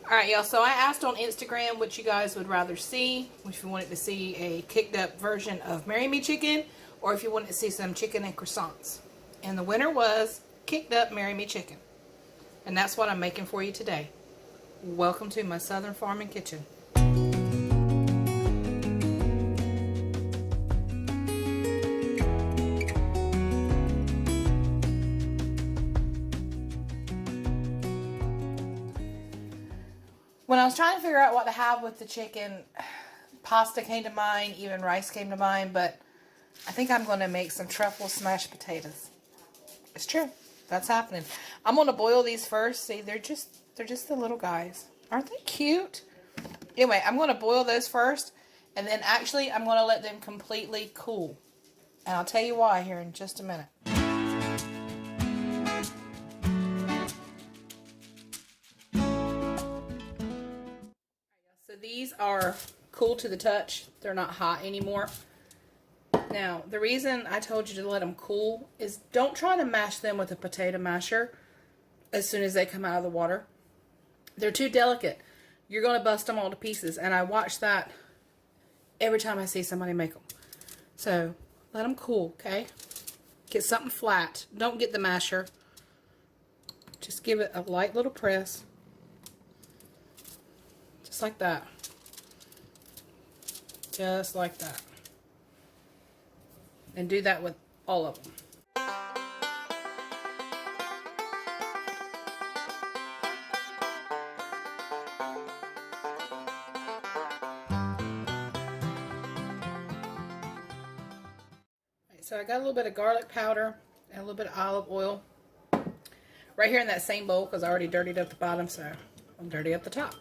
Alright, y'all, so I asked on Instagram what you guys would rather see. If you wanted to see a kicked up version of Marry Me Chicken, or if you wanted to see some chicken and croissants. And the winner was kicked up Marry Me Chicken. And that's what I'm making for you today. Welcome to my Southern Farming Kitchen. When I was trying to figure out what to have with the chicken, pasta came to mind, even rice came to mind, but I think I'm going to make some truffle smashed potatoes. It's true. That's happening. I'm going to boil these first. See, they're just the little guys. Aren't they cute? Anyway, I'm going to boil those first, and then actually I'm going to let them completely cool. And I'll tell you why here in just a minute. So these are cool to the touch. They're not hot anymore. Now, the reason I told you to let them cool is don't try to mash them with a potato masher as soon as they come out of the water. They're too delicate. You're going to bust them all to pieces. And I watch that every time I see somebody make them. So, let them cool, okay? Get something flat. Don't get the masher. Just give it a light little press. Just like that. Just like that. And do that with all of them. So I got a little bit of garlic powder and a little bit of olive oil right here in that same bowl because I already dirtied up the bottom, so I'll dirty up the top.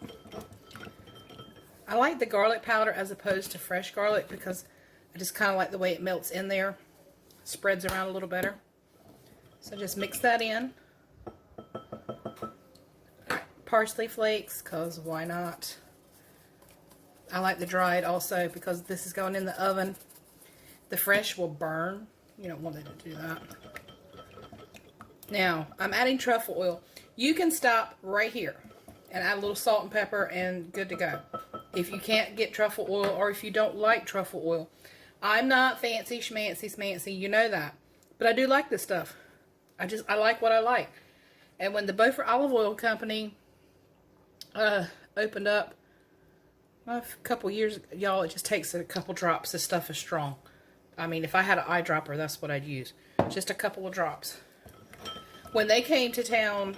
I like the garlic powder as opposed to fresh garlic because I just kind of like the way it melts in there, spreads around a little better. So just mix that in. Parsley flakes, because why not? I like the dried also because this is going in the oven. The fresh will burn. You don't want it to do that. Now, I'm adding truffle oil. You can stop right here and add a little salt and pepper and good to go. If you can't get truffle oil or if you don't like truffle oil. I'm not fancy schmancy, you know that. But I do like this stuff. I like what I like. And when the Beaufort Olive Oil Company opened up a couple years ago, y'all, it just takes a couple drops. This stuff is strong. I mean, if I had an eyedropper, that's what I'd use. Just a couple of drops. When they came to town,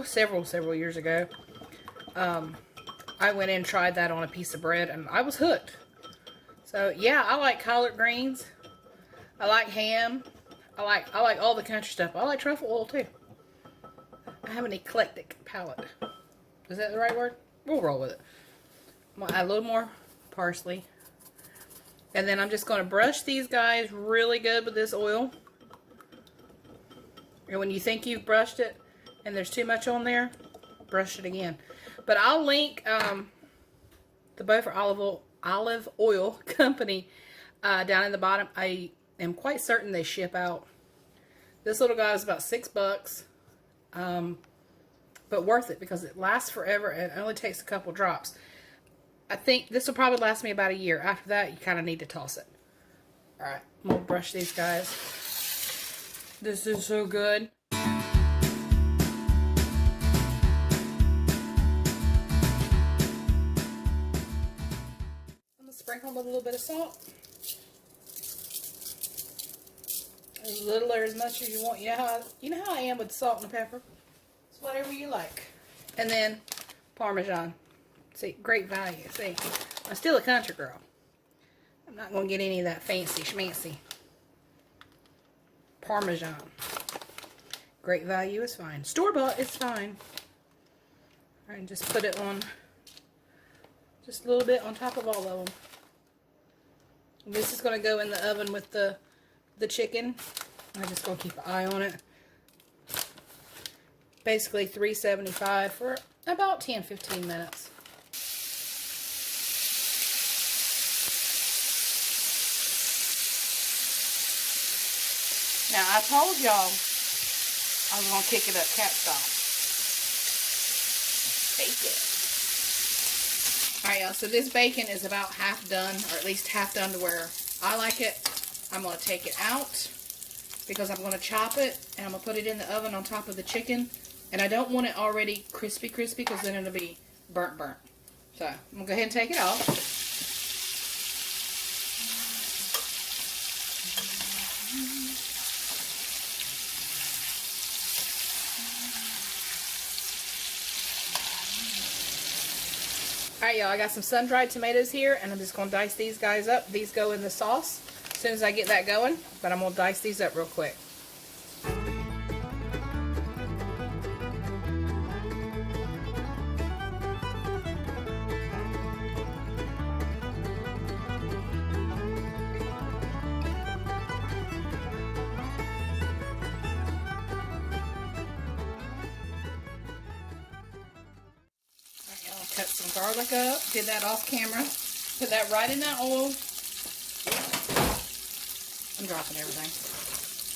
several years ago, I went in and tried that on a piece of bread, and I was hooked. So, yeah, I like collard greens. I like ham. I like all the country stuff. I like truffle oil, too. I have an eclectic palate. Is that the right word? We'll roll with it. I'm going to add a little more parsley. And then I'm just going to brush these guys really good with this oil. And when you think you've brushed it and there's too much on there, brush it again. But I'll link the Beaufort Olive Oil Company down in the bottom. I am quite certain they ship out. This little guy is about $6, but worth it because it lasts forever and it only takes a couple drops. I think this will probably last me about a year. After that, you kind of need to toss it. Alright, I'm going to brush these guys. This is so good. Sprinkle with a little bit of salt. As little or as much as you want. You know how I am with salt and pepper. It's whatever you like. And then Parmesan. See, great value. See, I'm still a country girl. I'm not going to get any of that fancy schmancy. Parmesan. Great value is fine. Store-bought is fine. All right, just put it on just a little bit on top of all of them. This is going to go in the oven with the chicken. I'm just going to keep an eye on it. Basically 375 for about 10-15 minutes. Now, I told y'all I was going to kick it up cat style. Bake it. Alright, y'all, so this bacon is about half done, or at least half done to where I like it. I'm going to take it out because I'm going to chop it and I'm going to put it in the oven on top of the chicken. And I don't want it already crispy because then it'll be burnt. So I'm going to go ahead and take it off. Alright, y'all, I got some sun-dried tomatoes here, and I'm just going to dice these guys up. These go in the sauce as soon as I get that going, but I'm going to dice these up real quick. Cut some garlic up, did that off camera, put that right in that oil. I'm dropping everything.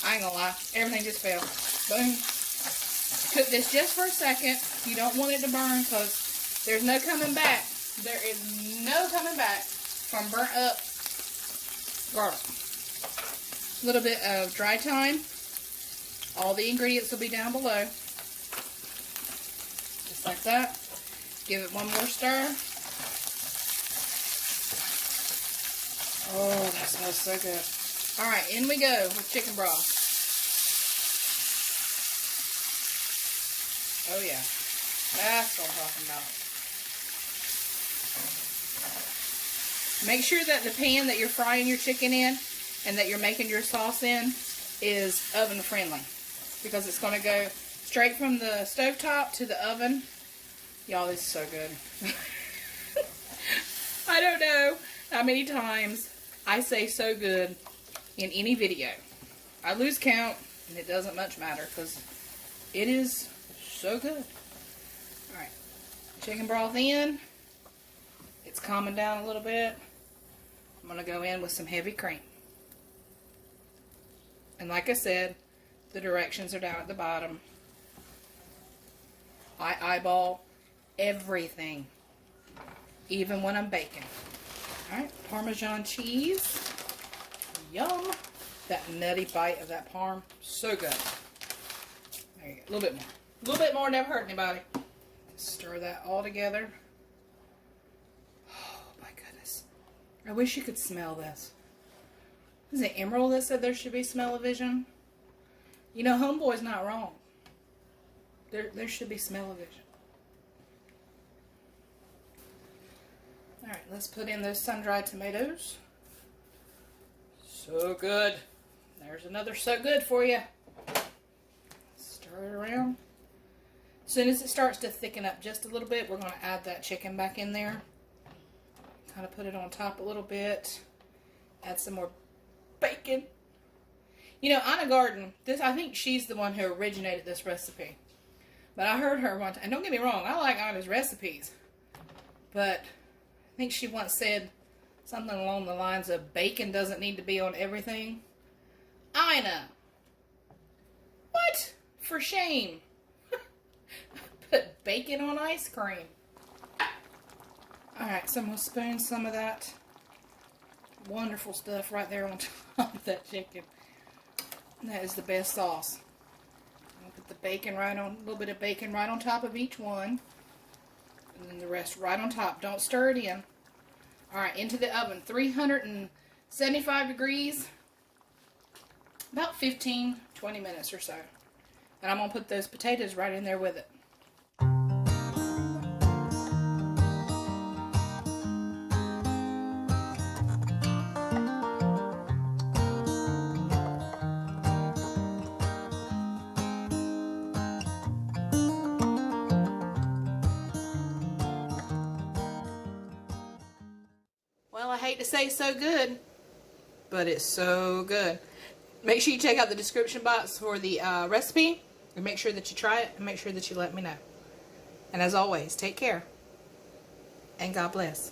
I ain't gonna lie, everything just fell. Boom. Cook this just for a second. You don't want it to burn because there's no coming back. There is no coming back from burnt up garlic. A little bit of dry thyme. All the ingredients will be down below. Just like that. Give it one more stir. Oh, that smells so good. Alright, in we go with chicken broth. Oh yeah, that's what I'm talking about. Make sure that the pan that you're frying your chicken in and that you're making your sauce in is oven friendly. Because it's going to go straight from the stovetop to the oven. Y'all, this is so good. I don't know how many times I say so good in any video. I lose count, and it doesn't much matter because it is so good. Alright, chicken broth in. It's calming down a little bit. I'm going to go in with some heavy cream. And like I said, the directions are down at the bottom. I eyeball everything, even when I'm baking. Alright, Parmesan cheese. Yum. That nutty bite of that parm. So good. There you go. A little bit more. A little bit more never hurt anybody. Stir that all together. Oh my goodness. I wish you could smell this. Is it Emerald that said there should be smell-o-vision? You know, homeboy's not wrong. There should be smell-o-vision. Alright, let's put in those sun-dried tomatoes. So good. There's another so good for you. Stir it around. As soon as it starts to thicken up just a little bit, we're going to add that chicken back in there. Kind of put it on top a little bit. Add some more bacon. You know, Anna Garden, I think she's the one who originated this recipe. But I heard her one time, and don't get me wrong, I like Anna's recipes. But I think she once said something along the lines of bacon doesn't need to be on everything. Ina! What? For shame. Put bacon on ice cream. Alright, so I'm going to spoon some of that wonderful stuff right there on top of that chicken. And that is the best sauce. I'll put the bacon right on, a little bit of bacon right on top of each one. And then the rest right on top. Don't stir it in. Alright, into the oven. 375 degrees. About 15-20 minutes or so. And I'm going to put those potatoes right in there with it. Well, I hate to say so good, but it's so good. Make sure you check out the description box for the recipe, and make sure that you try it, and make sure that you let me know. And as always, take care, and God bless.